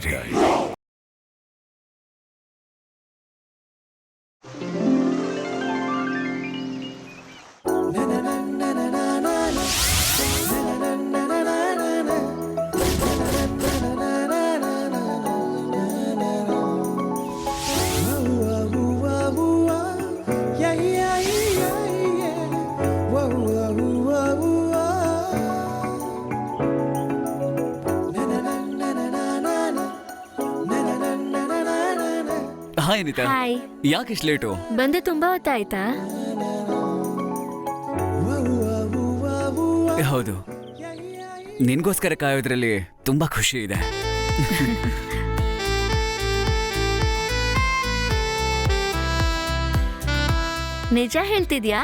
Dairy. Hi Anita. Hi. ಯಾಕಿಷ್ಟು late? ಬಂದು ತುಂಬಾ ಹೊತ್ತಾಯ್ತಾ? ಹೌದು, ನಿನ್ಗೋಸ್ಕರ ಕಾಯೋದ್ರಲ್ಲಿ ತುಂಬಾ ಖುಷಿ ಇದೆ. ನಿಜ ಹೇಳ್ತಿದ್ಯಾ?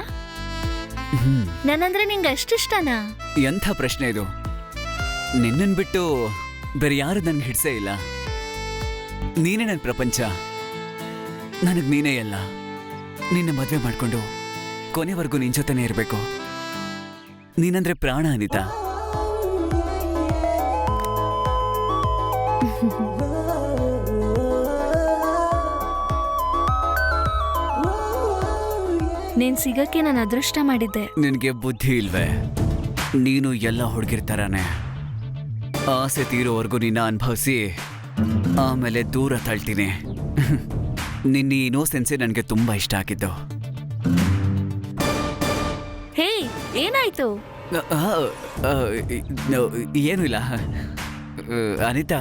ನನ್ನಂದ್ರೆ ನಿಂಗೆ ಅಷ್ಟಿಷ್ಟನಾ? ಎಂಥ ಪ್ರಶ್ನೆ ಇದು? ನಿನ್ನನ್ ಬಿಟ್ಟು ಬೇರೆ ಯಾರು ನನ್ಗೆ ಹಿಡ್ಸೇ ಇಲ್ಲ. ನೀನೇ ನನ್ನ ಪ್ರಪಂಚ. ನನಗ್ ನೀನೇ ಎಲ್ಲ. ನಿನ್ನ ಮದ್ವೆ ಮಾಡ್ಕೊಂಡು ಕೊನೆವರೆಗೂ ನಿನ್ ಜೊತೆನೇ ಇರಬೇಕು. ನೀನಂದ್ರೆ ಪ್ರಾಣ ಅನಿತಾ. ನೀನ್ ಸಿಗಕ್ಕೆ ನಾನು ಅದೃಷ್ಟ ಮಾಡಿದ್ದೆ. ನಿನಗೆ ಬುದ್ಧಿ ಇಲ್ವೇ? ನೀನು ಎಲ್ಲ ಹುಡುಗಿರ್ತಾರಾನೆ. ಆಸೆ ತೀರೋವರೆಗೂ ನಿನ್ನ ಅನುಭವಿಸಿ ಆಮೇಲೆ ದೂರ ತಳ್ತೀನಿ. ನಿನ್ನ ಇನ್ನೋಸೆನ್ಸೇ ನನಗೆ ತುಂಬಾ ಇಷ್ಟ ಆಗಿದ್ದು. ಹೇ, ಏನಾಯ್ತು? ಏನೂ ಇಲ್ಲ ಅನಿತಾ.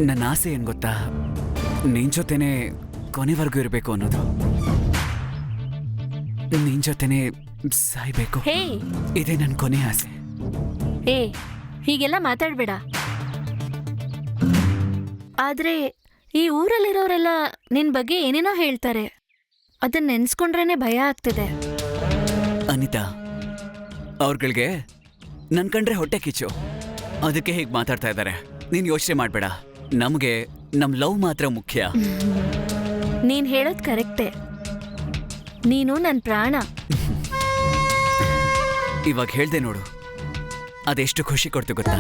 ನನ್ನ ಆಸೆ ಏನು ಗೊತ್ತಾ? ನಿನ್ ಜೊತೆನೆ ಕೊನೆವರೆಗೂ ಇರಬೇಕು ಅನ್ನೋದು. ನಿನ್ ಜೊತೆನೆ ಸಾಯ್ಬೇಕು. ಹೇ, ಇದೇ ನನ್ನ ಕೊನೆ ಆಸೆ. ಹೇ, ಹೀಗೆಲ್ಲ ಮಾತಾಡ್ಬೇಡ. ಆದ್ರೆ ಈ ಊರಲ್ಲಿರೋರೆಲ್ಲ ನಿನ್ ಬಗ್ಗೆ ಏನೇನೋ ಹೇಳ್ತಾರೆ. ಅದನ್ನ ನೆನ್ಸ್ಕೊಂಡ್ರೇನೆ ಭಯ ಆಗ್ತಿದೆ. ಅನಿತಾ, ಅವ್ರಗಳಿಗೆ ನನ್ ಕಂಡ್ರೆ ಹೊಟ್ಟೆ ಕಿಚ್ಚು. ಅದಕ್ಕೆ ಹೀಗೆ ಮಾತಾಡ್ತಾ ಇದ್ದಾರೆ. ನೀನ್ ಯೋಚನೆ ಮಾಡ್ಬೇಡ. ನಮ್ಗೆ ನಮ್ ಲವ್ ಮಾತ್ರ ಮುಖ್ಯ. ನೀನ್ ಹೇಳೋದ್ ಕರೆಕ್ಟೇ. ನೀನು ನನ್ ಪ್ರಾಣ. ಇವಾಗ ಹೇಳ್ದೆ ನೋಡು, ಅದೆಷ್ಟು ಖುಷಿ ಕೊಡ್ತು ಗೊತ್ತಾ?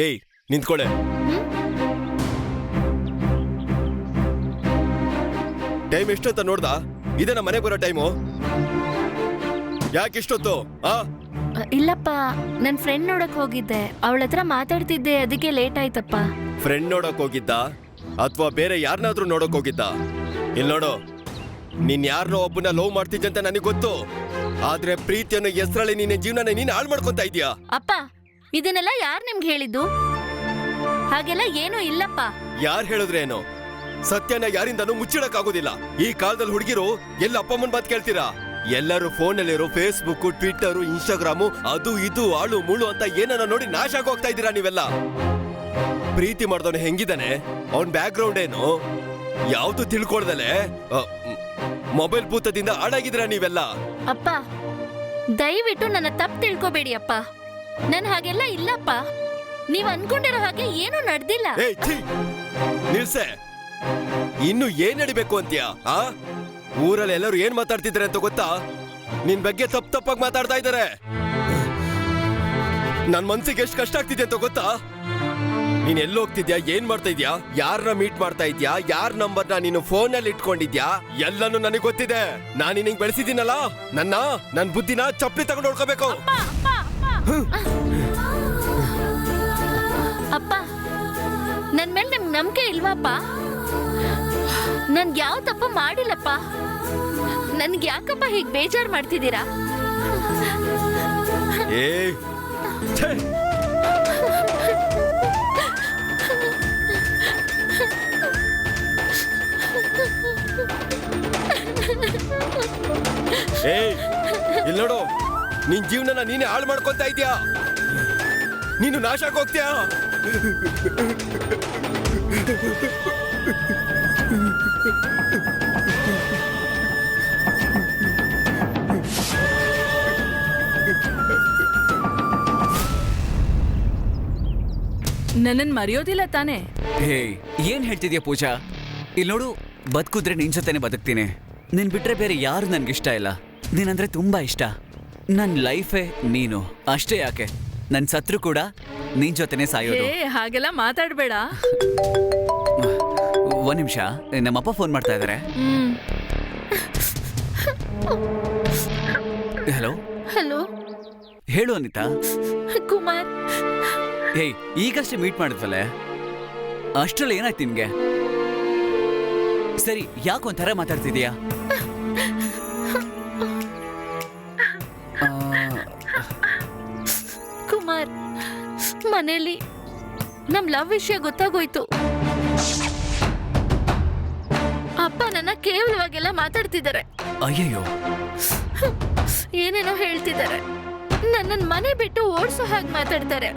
ಏಯ್, ನಿಂತ್ಕೊಳ್ಳೆ. ಟೈಮ್ ಎಷ್ಟೊತ್ತ ನೋಡ್ದ? ಇದೇ ನಮ್ಮ ಮನೆಗೆ ಬರೋ ಟೈಮು. ಯಾಕಿಷ್ಟೊತ್ತು? ಇಲ್ಲಪ್ಪ, ನನ್ ಫ್ರೆಂಡ್ ನೋಡಕ್ ಹೋಗಿದ್ದೆ. ಅವಳ ಹತ್ರ ಮಾತಾಡ್ತಿದ್ದೆ, ಅದಕ್ಕೆ ಲೇಟ್ ಆಯ್ತಪ್ಪ. ಫ್ರೆಂಡ್ ನೋಡಕ್ ಹೋಗಿದ್ದ ಅಥವಾ ಬೇರೆ ಯಾರನ್ನಾದ್ರೂ ನೋಡಕ್ ಹೋಗಿದ್ದ? ಇಲ್ಲಿ ನೋಡು, ನೀನ್ ಯಾರನ್ನೋ ಒಬ್ಬನ ಲವ್ ಮಾಡ್ತಿದ್ದೆ ಅಂತ ನನಗೆ ಗೊತ್ತು. ಆದ್ರೆ ಪ್ರೀತಿಯನ್ನು ಹೆಸರಲ್ಲಿ ನಿನ್ನ ಜೀವನ ನೀನ್ ಹಾಳು ಮಾಡ್ಕೊಂತ ಇದೀಯಾ. ಅಪ್ಪ, ಇದನ್ನೆಲ್ಲ ಯಾರ್ ನಿಮ್ಗೆ ಹೇಳಿದ್ದು? ಹಾಗೆಲ್ಲ ಏನೂ ಇಲ್ಲಪ್ಪ. ಯಾರು ಹೇಳಿದ್ರೇನು? ಸತ್ಯನ ಯಾರಿಂದನೂ ಮುಚ್ಚಿಡಕ್ಕಾಗೋದಿಲ್ಲ. ಈ ಕಾಲದಲ್ಲಿ ಹುಡುಗಿರು ಎಲ್ಲ ಅಪ್ಪಮ್ಮನ್ ಮಾತು ಕೇಳ್ತೀರಾ? ಎಲ್ಲರೂ ಫೋನಲ್ಲಿರೋ ಫೇಸ್ಬುಕ್, ಟ್ವಿಟ್ಟರ್, ಇನ್ಸ್ಟಾಗ್ರಾಮು, ಅದು ಇದು ಆಳು ಮುಳು ಅಂತ ಏನನ್ನ ನೋಡಿ ನಾಶ ಆಗೋಗ್ತಾ ಇದ್ದೀರಾ ನೀವೆಲ್ಲ. ಪ್ರೀತಿ ಮಾಡ್ದವನು ಹೆಂಗಿದಾನೆ, ಅವನ್ ಬ್ಯಾಕ್ ಗ್ರೌಂಡ್ ಏನು, ಯಾವ್ದು ತಿಳ್ಕೊಳ್ದಲೆ ಮೊಬೈಲ್ ಭೂತದಿಂದ ಹಾಳಾಗಿದ್ದೀರಾ ನೀವೆಲ್ಲ. ಅಪ್ಪ, ದಯವಿಟ್ಟು ನನ್ನ ತಪ್ಪು ತಿಳ್ಕೊಬೇಡಿ ಅಪ್ಪ. ನನ್ ಹಾಗೆಲ್ಲ ಇಲ್ಲಪ್ಪ. ನೀವ್ ಅನ್ಕೊಂಡಿರೋ ಹಾಗೆ ಏನೂ ನಡೆದಿಲ್ಲ. ನಿಲ್ಸೆ. ಇನ್ನು ಏನ್ ನಡಿಬೇಕು ಅಂತೀಯಾ? ಊರಲ್ಲಿ ಎಲ್ಲರೂ ಏನ್ ಮಾತಾಡ್ತಿದ್ದಾರೆ ಅಂತ ಗೊತ್ತಾ? ನಿನ್ ಬಗ್ಗೆ ತಪ್ಪಾಗಿ ಮಾತಾಡ್ತಾ ಇದ್ದಾರೆ. ನನ್ ಮನ್ಸಿಗೆ ಎಷ್ಟು ಕಷ್ಟ ಆಗ್ತಿದೆ ಅಂತ ಗೊತ್ತಾ? ನೀನ್ ಎಲ್ಲಿ ಹೋಗ್ತಿದ್ಯಾ, ಏನ್ ಮಾಡ್ತಾ ಇದ್ಯಾ, ಯಾರನ್ನ ಮೀಟ್ ಮಾಡ್ತಾ ಇದ್ಯಾ, ಯಾರ ನಂಬರ್ನ ನೀನು ಫೋನ್ ಅಲ್ಲಿ ಇಟ್ಕೊಂಡಿದ್ಯಾ, ಎಲ್ಲಾನು ನನಗೆ ಗೊತ್ತಿದೆ. ನಾನು ನಿನಗೆ ಬೆಳೆಸಿದ್ದೀನಲ್ಲ, ನನ್ ಬುದ್ಧಿನ ಚಪ್ಪಲಿ ತಗೊಂಡು ನೋಡ್ಕೋಬೇಕು. ಅಪ್ಪ, ನನ್ ಮೇಲೆ ನಿಮ್ಗೆ ನಂಬಿಕೆ ಇಲ್ವಾಪ್ಪ? ನನ್ ಯಾವ ತಪ್ಪ ಮಾಡಿಲ್ಲಪ್ಪ. ನನ್ಗೆ ಯಾಕಪ್ಪ ಹೀಗ್ ಬೇಜಾರ್ ಮಾಡ್ತಿದ್ದೀರಾ? ಇಲ್ಲಿ ನೋಡು, ನಿನ್ ಜೀವನನ ನೀನೇ ಹಾಳು ಮಾಡ್ಕೊಂತ ಇದ್ಯಾ. ನೀನು ನಾಶಕ್ಕೆ ಹೋಗ್ತೀಯಾ? ನನ್ನನ್ ಮರೆಯೋದಿಲ್ಲ ತಾನೇ? ಹೇ, ಏನ್ ಹೇಳ್ತಿದ್ಯಾ ಪೂಜಾ? ಇಲ್ಲಿ ನೋಡು, ಬದುಕಿದ್ರೆ ನಿನ್ ಜೊತೆನೆ ಬದುಕ್ತೀನಿ. ನಿನ್ ಬಿಟ್ರೆ ಬೇರೆ ಯಾರು ನನ್ಗಿಷ್ಟ ಇಲ್ಲ. ನೀನಂದ್ರೆ ತುಂಬಾ ಇಷ್ಟ. ನನ್ ಲೈಫೇ ನೀನು. ಅಷ್ಟೇ ಯಾಕೆ, ನನ್ ಸತ್ರು ಕೂಡ ನಿನ್ ಜೊತೆನೆ ಸಾಯೋದು. ಹಾಗೆಲ್ಲ ಮಾತಾಡ್ಬೇಡ. ಒಂದ್ ನಿಮಿಷ, ನಮ್ಮಪ್ಪ ಫೋನ್ ಮಾಡ್ತಾ ಇದಾರೆ. ಹಲೋ ಹಲೋ ಹೇಳು ಅನಿತಾ. ಕುಮಾರ್, ಹೇಯ್, ಈಗಷ್ಟೇ ಮೀಟ್ ಮಾಡಿದ್ವಲ್ಲೇ, ಅಷ್ಟ್ರಲ್ಲಿ ಏನಾಯ್ತು ನಿನ್ಗೆ? ಸರಿ, ಯಾಕೊಂಥರ ಮಾತಾಡ್ತಿದೀಯಾ? ಕುಮಾರ್, ಮನೇಲಿ ನಮ್ ಲವ್ ವಿಷಯ ಗೊತ್ತಾಗೋಯ್ತು. ಅಪ್ಪ ನನ್ನ ಕೇವಲವಾಗೆಲ್ಲ ಮಾತಾಡ್ತಿದ್ದಾರೆ. ಅಯ್ಯಯ್ಯೋ, ಏನೇನೋ ಹೇಳ್ತಿದ್ದಾರೆ. ನನ್ನನ್ ಮನೆ ಬಿಟ್ಟು ಓಡ್ಸೋ ಹಾಗೆ ಮಾತಾಡ್ತಾರೆ.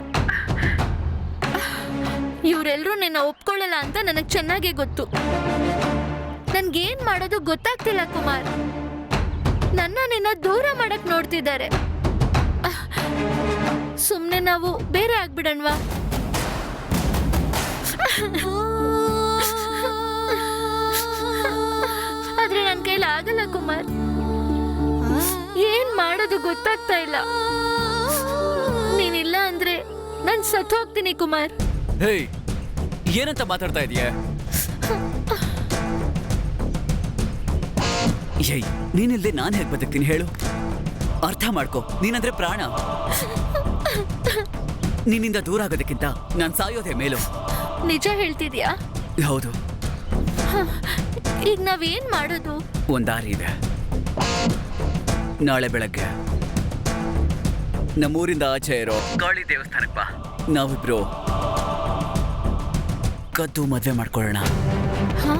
ಇವರೆಲ್ಲರೂ ನಿನ್ನ ಒಪ್ಕೊಳ್ಳಲ್ಲ ಅಂತ ನನಗ್ ಚೆನ್ನಾಗೇ ಗೊತ್ತು. ನನ್ಗೇನ್ ಮಾಡೋದು ಗೊತ್ತಾಗ್ತಿಲ್ಲ ಕುಮಾರ್. ನನ್ನ ನಿನ್ನ ದೂರ ಮಾಡಕ್ ನೋಡ್ತಿದ್ದಾರೆ. ಸುಮ್ನೆ ನಾವು ಬೇರೆ ಆಗ್ಬಿಡಣ್ವಾ? ಆದ್ರೆ ನನ್ ಕೈಲಿ ಆಗಲ್ಲ ಕುಮಾರ್. ಏನ್ ಮಾಡೋದು ಗೊತ್ತಾಗ್ತಾ ಇಲ್ಲ. ನೀನಿಲ್ಲ ಅಂದ್ರೆ ನಾನ್ ಸತ್ತು ಹೋಗ್ತೀನಿ ಕುಮಾರ್. ಹೇಯ್, ಏನಂತ ಮಾತಾಡ್ತಾ ಇದೀಯ? ಏಯ್, ನೀನಿಲ್ದೆ ನಾನ್ ಹೇಗ್ ಬದುಕ್ತೀನಿ ಹೇಳು? ಅರ್ಥ ಮಾಡ್ಕೊ, ನೀನಂದ್ರೆ ಪ್ರಾಣ. ನಿನ್ನಿಂದ ದೂರ ಆಗೋದಕ್ಕಿಂತ ನಾನ್ ಸಾಯೋದೇ ಮೇಲು. ನಿಜ ಹೇಳ್ತಿದ್ಯಾ? ಹೌದು. ಈಗ ನಾವೇನ್ ಮಾಡೋದು? ಒಂದ್ ದಾರಿ ಇದೆ. ನಾಳೆ ಬೆಳಗ್ಗೆ ನಮ್ಮೂರಿಂದ ಆಚೆ ಇರೋ ಕಾಳಿ ದೇವಸ್ಥಾನಕ್ಕೆ ಬಾ. ನಾವಿಬ್ರು ಕದ್ದು ಮದ್ವೆ ಮಾಡ್ಕೊಳ್ಳೋಣ. ಹಾ?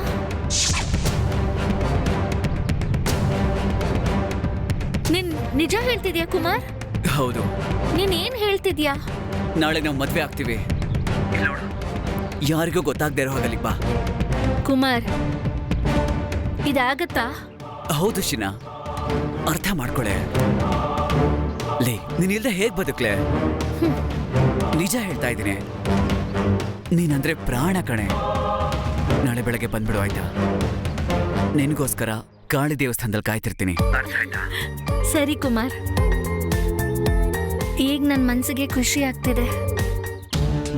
ನೀನ್ ನಿಜ ಹೇಳ್ತಿದ್ಯಾ ಕುಮಾರ್? ಹೌದು. ನೀನ್ ಏನ್ ಹೇಳ್ತಿದ್ಯಾ? ನಾಳೆ ನಾವು ಮದ್ವೆ ಆಗ್ತೀವಿ. ಯಾರಿಗೂ ಗೊತ್ತಾಗದೆ ಇರೋ ಹೋಗಲಿ ಬಾ. ಕುಮಾರ್, ಇದಾಗತ್ತಾ? ಹೌದು ಶಿನಾ, ಅರ್ಥ ಮಾಡ್ಕೊಳೆ. ಲೇ, ನೀನಿಲ್ದೆ ಹೇಗ್ ಬದುಕ್ಲೆ? ನಿಜ ಹೇಳ್ತಾ ಇದ್ದೀನಿ, ನೀನಂದ್ರೆ ಪ್ರಾಣ ಕಣೆ. ನಾಳೆ ಬೆಳಗ್ಗೆ ಬಂದ್ಬಿಡು ಆಯ್ತಾ? ನಿನ್ಗೋಸ್ಕರ ಕಾಳಿ ದೇವಸ್ಥಾನದಲ್ಲಿ ಕಾಯ್ತಿರ್ತೀನಿ. ಸರಿ ಕುಮಾರ್, ಈಗ ನನ್ ಮನ್ಸಿಗೆ ಖುಷಿ ಆಗ್ತಿದೆ.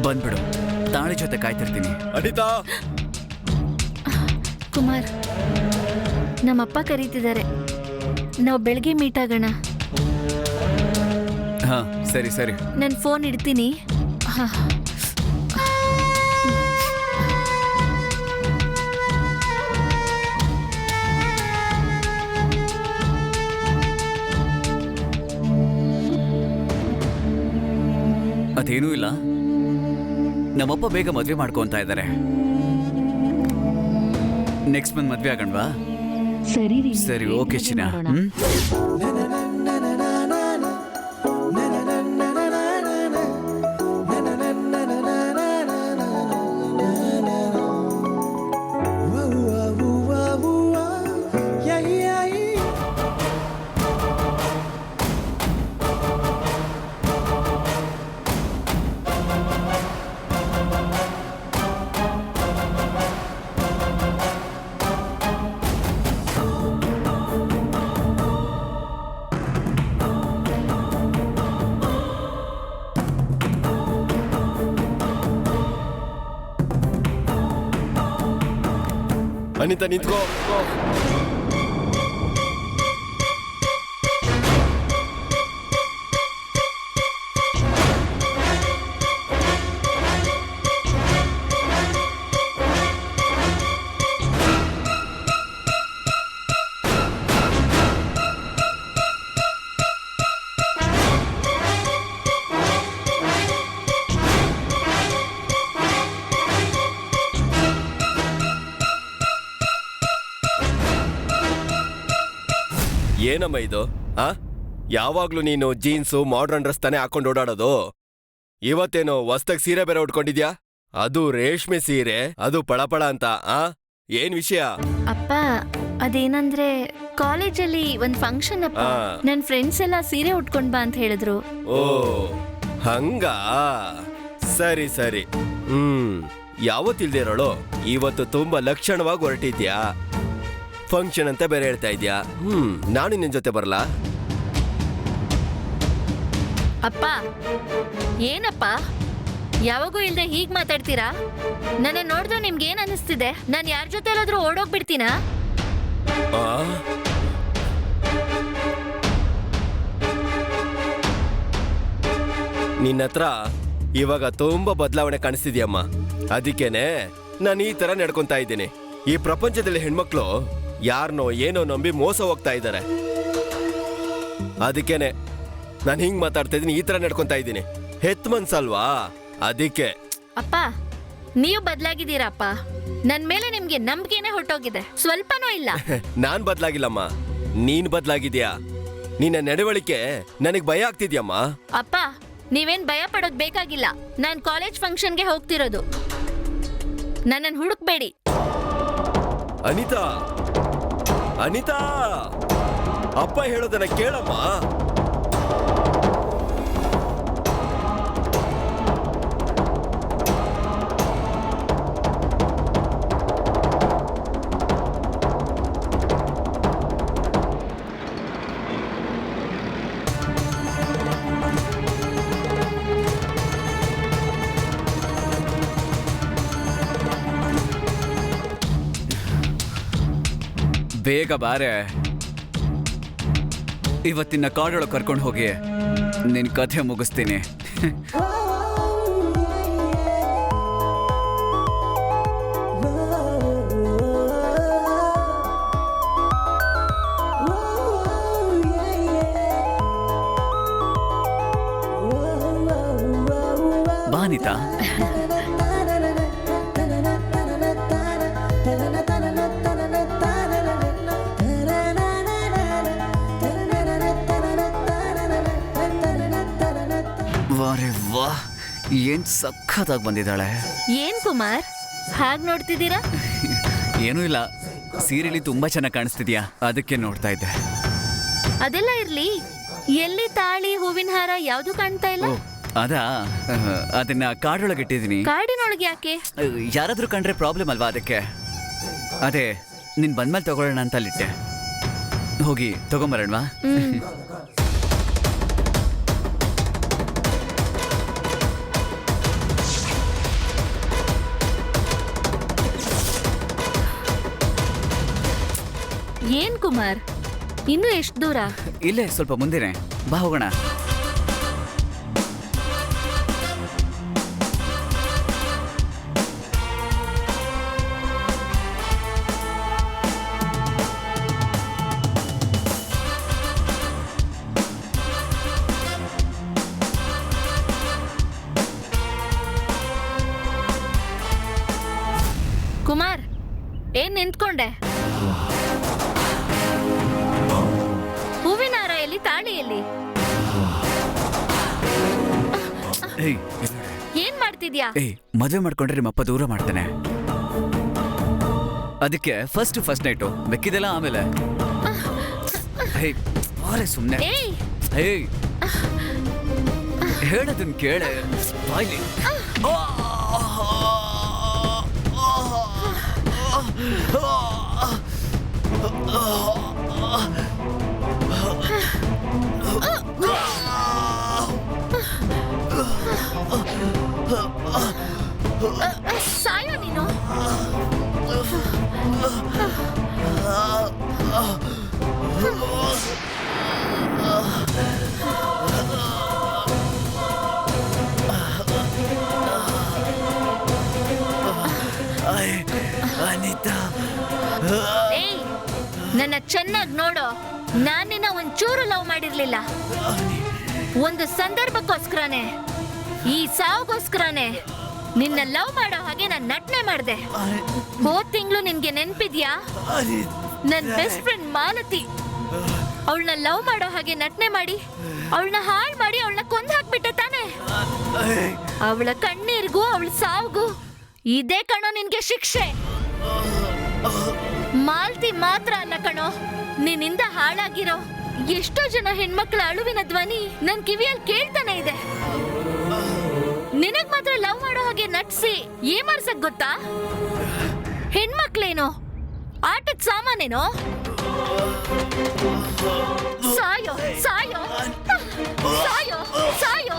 ಬಂದ್ಬಿಡು, ತಾಳಿ ಜೊತೆ ಕಾಯ್ತಿರ್ತೀನಿ. ಅನಿತಾ, ಕುಮಾರ್, ನಮ್ಮಪ್ಪ ಕರೀತಿದ್ದಾರೆ. ನಾವು ಬೆಳಗ್ಗೆ ಮೀಟ್ ಆಗೋಣ. ಹಾ, ಸರಿ ಸರಿ. ನಾನು ಫೋನ್ ಇಡ್ತೀನಿ. ಹಾ. ಅದೇನೂ ಇಲ್ಲ, ನಮ್ಮಪ್ಪ ಬೇಗ ಮದ್ವೆ ಮಾಡ್ಕೊಂತ ಇದ್ದಾರೆ. ನೆಕ್ಸ್ಟ್ ಮಂತ್ ಮದ್ವೆ ಆಗಣ್ವಾ? ಸರಿ, ಓಕೆ ಚಿನ್ನ. ಅನಿತಾ ನಿಂತ್ಕೋ. ಏನಮ್ಮ ಇದು? ಯಾವಾಗ್ಲೂ ನೀನು ಜೀನ್ಸು, ಮಾಡ್ರನ್ ಡ್ರೆಸ್ ತಾನೇ ಹಾಕೊಂಡು ಓಡಾಡೋದು? ಇವತ್ತೇನು ಹೊಸ್ದಾಗ್ ಸೀರೆ ಬೇರೆ ಉಟ್ಕೊಂಡಿದ್ಯಾ? ಅದು ರೇಷ್ಮೆ ಸೀರೆ, ಅದು ಪಳಪಳ ಅಂತ. ಏನ್ ವಿಷಯ? ಅಪ್ಪ ಅದೇನಂದ್ರೆ ಕಾಲೇಜಲ್ಲಿ ಒಂದ್ ಫಂಕ್ಷನ್ ಅಪ್ಪ. ಆ. ನನ್ ಫ್ರೆಂಡ್ಸ್ ಎಲ್ಲ ಸೀರೆ ಉಟ್ಕೊಂಡ್ ಬಾ ಅಂತ ಹೇಳಿದ್ರು. ಓ ಹಂಗ, ಸರಿ ಸರಿ. ಯಾವತ್ತಿಲ್ದಿರೋಳು ಇವತ್ತು ತುಂಬಾ ಲಕ್ಷಣವಾಗಿ ಹೊರಟಿದ್ಯಾ. ಫಂಕ್ಷನ್ ಅಂತ ಬೇರೆ ಹೇಳ್ತಾ ಇದ್ಯಾ. ನಾನು ನಿನ್ ಜೊತೆ ಬರ್ಲಾ? ಅಪ್ಪ ಏನಪ್ಪ ಯಾವಾಗೂ ಇಲ್ದೆ ಹೀಗ್ ಮಾತಾಡ್ತೀರಾ? ನನ್ನ ನೋಡಿದ್ರೆ ನಿಮ್ಗೆ ಏನ್ ಅನಿಸ್ತಿದೆ? ನಾನ್ ಯಾರ ಜೊತೆ ಎಲ್ಲಾದ್ರೂ ಓಡೋಗ್ಬಿಡ್ತೀನಾ? ಆ? ನಿನ್ನತ್ರ ಇವಾಗ ತುಂಬಾ ಬದಲಾವಣೆ ಕಾಣಿಸ್ತಿದ್ಯಮ್ಮ. ಅದಕ್ಕೇನೆ ನಾನು ಈ ತರ ನಡ್ಕೊಂತಾ ಇದ್ದೀನಿ. ಈ ಪ್ರಪಂಚದಲ್ಲಿ ಹೆಣ್ಮಕ್ಳು ಯಾರನ್ನೋ ಏನೋ ನಂಬಿ ಮೋಸ ಹೋಗ್ತಾ ಇದ್ದಾರೆ. ಅದಕ್ಕೇನೆ ನಾನು ಹಿಂಗ್ ಮಾತಾಡ್ತಾ ಇದ್ದೀನಿ, ಈ ತರ ನಡ್ಕೊಂತಾ ಇದ್ದೀನಿ. ಹೆತ್ ಮನ್ಸಲ್ವಾ, ಅದಕ್ಕೆ. ಅಪ್ಪ ನೀವು ಬದ್ಲಾಗಿದ್ದೀರಪ್ಪ. ನನ್ ಮೇಲೆ ನಿಮ್ಗೆ ನಂಬಿಕೆನೆ ಹೊಟ್ಟೋಗಿದೆ, ಸ್ವಲ್ಪನೂ ಇಲ್ಲ. ನಾನ್ ಬದ್ಲಾಗಿಲ್ಲಮ್ಮ, ನೀನ್ ಬದ್ಲಾಗಿದ್ಯಾ. ನಿನ್ನ ನಡವಳಿಕೆ ನನಗ್ ಭಯ ಆಗ್ತಿದ್ಯಮ್ಮ. ಅಪ್ಪ ನೀವೇನ್ ಭಯ ಪಡೋದ್ ಬೇಕಾಗಿಲ್ಲ. ನಾನ್ ಕಾಲೇಜ್ ಫಂಕ್ಷನ್ಗೆ ಹೋಗ್ತಿರೋದು. ನನ್ನನ್ ಹುಡುಕ್ಬೇಡಿ. ಅನಿತಾ, ಅನಿತಾ, ಅಪ್ಪ ಹೇಳೋದನ್ನ ಕೇಳಮ್ಮ. ಬೇಗ ಬಾರೆ. ಇವತ್ತಿನ ಕಾಡೊಳಗೆ ಕರ್ಕೊಂಡು ಹೋಗಿ ನಿನ್ ಕಥೆ ಮುಗಿಸ್ತೀನಿ. ಬಾನಿತಾ, ವಾರೆ ವಾ, ಏನ್ ಸಖತ್ತಾಗಿ ಬಂದಿದ್ದಾಳೆ. ಏನ್ ಕುಮಾರ್ ಹಾಗ್ ನೋಡ್ತಿದ್ದೀರಾ? ಏನೂ ಇಲ್ಲ, ಸೀರೆಲಿ ತುಂಬಾ ಚೆನ್ನಾಗಿ ಕಾಣಿಸ್ತಿದ್ಯಾ, ಅದಕ್ಕೆ ನೋಡ್ತಾ ಇದ್ದೆ. ಅದೆಲ್ಲ ಇರ್ಲಿ, ಎಲ್ಲಿ ತಾಳಿ ಹೂವಿನ ಹಾರ ಯಾವ್ದು ಕಾಣ್ತಾ ಇಲ್ಲ? ಓ ಅದಾ, ಅದನ್ನ ಕಾಡೊಳಗೆ ಇಟ್ಟಿದ್ದೀನಿ. ಕಾಡಿನೊಳಗೆ ಯಾಕೆ? ಯಾರಾದ್ರೂ ಕಂಡ್ರೆ ಪ್ರಾಬ್ಲಮ್ ಅಲ್ವಾ, ಅದಕ್ಕೆ. ಅದೇ ನೀನ್ ಬಂದ್ಮೇಲೆ ತಗೊಳ್ಳೋಣ ಅಂತ ಅಲ್ಲಿಟ್ಟೆ. ಹೋಗಿ ತಗೊಂಬರೋಣವಾ? ಏನ್ ಕುಮಾರ್, ಇನ್ನು ಎಷ್ಟು ದೂರ? ಇಲ್ಲೇ ಸ್ವಲ್ಪ ಮುಂದಿನೆ, ಬಾ ಹೋಗೋಣ. ಕುಮಾರ್ ಏನ್ ನಿಂತ್ಕೊಂಡೆ? ಹೂವಿನ ಹಾರ ಎಲ್ಲಿ, ತಾಳಿ ಎಲ್ಲಿ? ಏಯ್, ಏನ್ ಮಾಡ್ತಿದ್ಯಾ? ಏಯ್, ಮದುವೆ ಮಾಡ್ಕೊಂಡ್ರೆ ನಿಮ್ಮಪ್ಪ ದೂರ ಮಾಡ್ತಾನೆ. ಅದಕ್ಕೆ ಫಸ್ಟ್ ನೈಟು, ಬೆಕ್ಕಿದೆಲ್ಲ ಆಮೇಲೆ. ಸುಮ್ಮನೆ ಏಯ್ ಹೇಳೋದನ್ನ ಕೇಳೆ, ಬಾಯ್ಲಿ. ಸಾಯೋ ನೀನು. ಅನಿತಾ, ಏಯ್ ನನ್ನ ಚೆನ್ನಾಗಿ ನೋಡೋ. ನಾನ್ ನಿನ್ನ ಒಂಚೂರು ಲವ್ ಮಾಡಿರ್ಲಿಲ್ಲ. ಒಂದು ಸಂದರ್ಭಕ್ಕೋಸ್ಕರನೇ, ಈ ಸಾವುಗೋಸ್ಕರನೇ ನಿನ್ನ ಲವ್ ಮಾಡೋ ಹಾಗೆ ನಾನು ನಟನೆ ಮಾಡ್ದೆ. ಹೋದ್ ತಿಂಗಳು ನಿನ್ಗೆ ನೆನ್ಪಿದ್ಯಾ? ನನ್ ಬೆಸ್ಟ್ ಫ್ರೆಂಡ್ ಮಾಲತಿ ಅವಳನ್ನ ಲವ್ ಮಾಡೋ ಹಾಗೆ ನಟನೆ ಮಾಡಿ ಅವಳನ್ನ ಹಾಳು ಮಾಡಿ ಅವಳನ್ನ ಅವಳನ್ನ ಕೊಂದ್ ಹಾಕ್ಬಿಟ್ಟೆ ತಾನೆ. ಅವಳ ಕಣ್ಣೀರ್ಗೂ ಅವಳ ಸಾವ್ಗೂ ಇದೇ ಕಣೋ ನಿನ್ಗೆ ಶಿಕ್ಷೆ. ಮಾಲ್ತಿ ಮಾತ್ರ ಅಲ್ಲ ಕಣೋ, ನಿನ್ನಿಂದ ಹಾಳಾಗಿರೋ ಎಷ್ಟೋ ಜನ ಹೆಣ್ಮಕ್ಳ ಅಳುವಿನ ಧ್ವನಿ ನನ್ ಕಿವಿಯಲ್ಲಿ ಕೇಳ್ತಾನೆ ಇದೆ. ನಿನಗ್ ಮಾತ್ರ ಲವ್ ಮಾಡೋ ಹಾಗೆ ನಟ್ಸಿ ಏಮಾರ್ಸಕ್ ಗೊತ್ತಾ? ಹೆಣ್ಮಕ್ಳೇನೋ ಆಟದ ಸಾಮಾನೇನೋ? ಸಾಯೋ ಸಾಯೋ ಸಾಯೋ ಸಾಯೋ.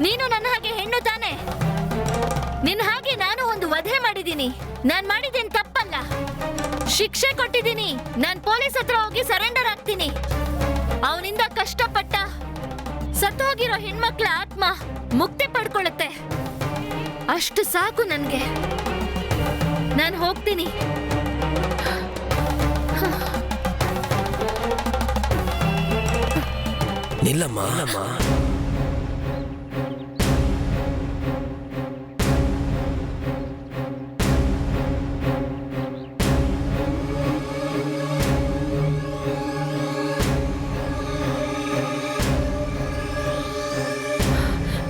ನೀನು ನನ್ನ ಹಾಗೆ ಹೆಣ್ಣು ತಾನೆ. ನಿನ್ನ ಹಾಗೆ ನಾನು ಒಂದು ವಧೆ ಮಾಡಿದ್ದೀನಿ. ನಾನ್ ಮಾಡಿದ್ದೇನ್ ತಪ್ಪಲ್ಲ. ಶಿಕ್ಷೆ ಕೊಟ್ಟಿದ್ದೀನಿ. ನಾನ್ ಪೊಲೀಸ್ ಹತ್ರ ಹೋಗಿ ಸರೆಂಡರ್ ಆಗ್ತೀನಿ. ಅವನಿಂದ ಕಷ್ಟಪಟ್ಟ ಸತ್ತು ಹೋಗಿರೋ ಹೆಣ್ಮಕ್ಳ ಆತ್ಮ ಮುಕ್ತಿ ಪಡ್ಕೊಳ್ಳುತ್ತೆ. ಅಷ್ಟು ಸಾಕು ನನ್ಗೆ. ನಾನು ಹೋಗ್ತೀನಿ. ನಿಲ್ಲಮ್ಮ.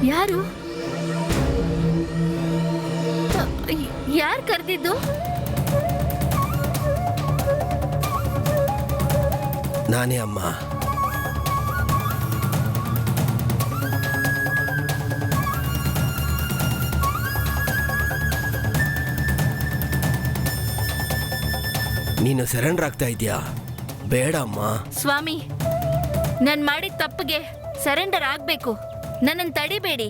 ಯಾರು ಯಾರು ಕರೆದಿದ್ದು? ನಾನೇ ಅಮ್ಮ. ನೀನು ಸರೆಂಡರ್ ಆಗ್ತಾ ಇದೀಯಾ? ಬೇಡ ಅಮ್ಮ. ಸ್ವಾಮಿ, ನಾನ್ ಮಾಡಿದ ತಪ್ಪಿಗೆ ಸರೆಂಡರ್ ಆಗ್ಬೇಕು. ನನ್ನನ್ನು ತಡಿಬೇಡಿ.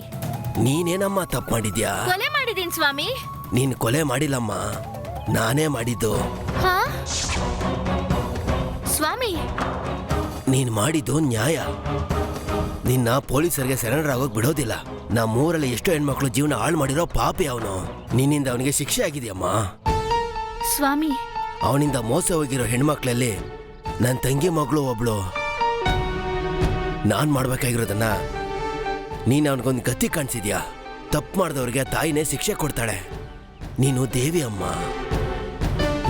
ನೀನೇನಮ್ಮ ತಪ್ಪು ಮಾಡಿದ್ಯಾ? ಕೊಲೆ ಮಾಡಿದೀನಿ ಸ್ವಾಮಿ. ನೀನ್ ಕೊಲೆ ಮಾಡಿಲ್ಲಮ್ಮ, ನಾನೇ ಮಾಡಿದ್ದು. ಹಾ ಸ್ವಾಮಿ, ನೀನ್ ಮಾಡಿದ್ದು ನ್ಯಾಯ. ನಿನ್ನ ಪೊಲೀಸರಿಗೆ ಸರೆಂಡರ್ ಆಗೋಕ್ ಬಿಡೋದಿಲ್ಲ. ನಮ್ಮೂರಲ್ಲಿ ಎಷ್ಟೋ ಹೆಣ್ಮಕ್ಳು ಜೀವನ ಹಾಳು ಮಾಡಿರೋ ಪಾಪಿ ಅವನು. ನಿನ್ನಿಂದ ಅವನಿಗೆ ಶಿಕ್ಷೆ ಆಗಿದೆಯಮ್ಮ. ಸ್ವಾಮಿ, ಅವನಿಂದ ಮೋಸ ಹೋಗಿರೋ ಹೆಣ್ಮಕ್ಳಲ್ಲಿ ನನ್ನ ತಂಗಿ ಮಗಳು ಒಬ್ಳು. ನಾನ್ ಮಾಡ್ಬೇಕಾಗಿರೋದನ್ನ ನೀನ್ ಅವನಿಗೊಂದು ಗತಿ ಕಾಣಿಸಿದ್ಯಾ? ತಪ್ಪು ಮಾಡಿದವ್ರಿಗೆ ತಾಯಿನೇ ಶಿಕ್ಷೆ ಕೊಡ್ತಾಳೆ. ನೀನು ದೇವಿ ಅಮ್ಮ.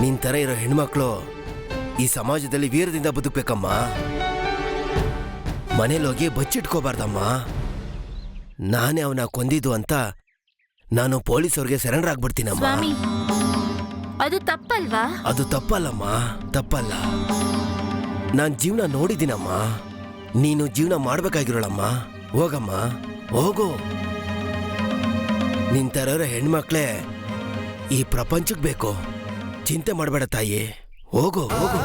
ನಿನ್ ತರ ಇರೋ ಹೆಣ್ಮಕ್ಳು ಈ ಸಮಾಜದಲ್ಲಿ ವೀರದಿಂದ ಬದುಕ್ಬೇಕಮ್ಮ. ಮನೇಲೋಗಿ ಬಚ್ಚಿಟ್ಕೋಬಾರ್ದಮ್ಮ. ನಾನೇ ಅವನ ಕೊಂದಿದ್ದು ಅಂತ ನಾನು ಪೊಲೀಸವ್ರಿಗೆ ಸರೆಂಡರ್ ಆಗ್ಬಿಡ್ತೀನಮ್ಮ. ಸ್ವಾಮಿ, ಅದು ತಪ್ಪಲ್ವಾ? ಅದು ತಪ್ಪಲ್ಲಮ್ಮ, ತಪ್ಪಲ್ಲ. ನಾನ್ ಜೀವನ ನೋಡಿದ್ದೀನಮ್ಮ. ನೀನು ಜೀವನ ಮಾಡ್ಬೇಕಾಗಿರೋಳಮ್ಮ. ಹೋಗಮ್ಮ, ಹೋಗು. ನಿಂತರೋ ಹೆಣ್ಮಕ್ಳೇ ಈ ಪ್ರಪಂಚಕ್ಕೆ ಬೇಕು. ಚಿಂತೆ ಮಾಡಬೇಡ ತಾಯಿ, ಹೋಗು ಹೋಗು.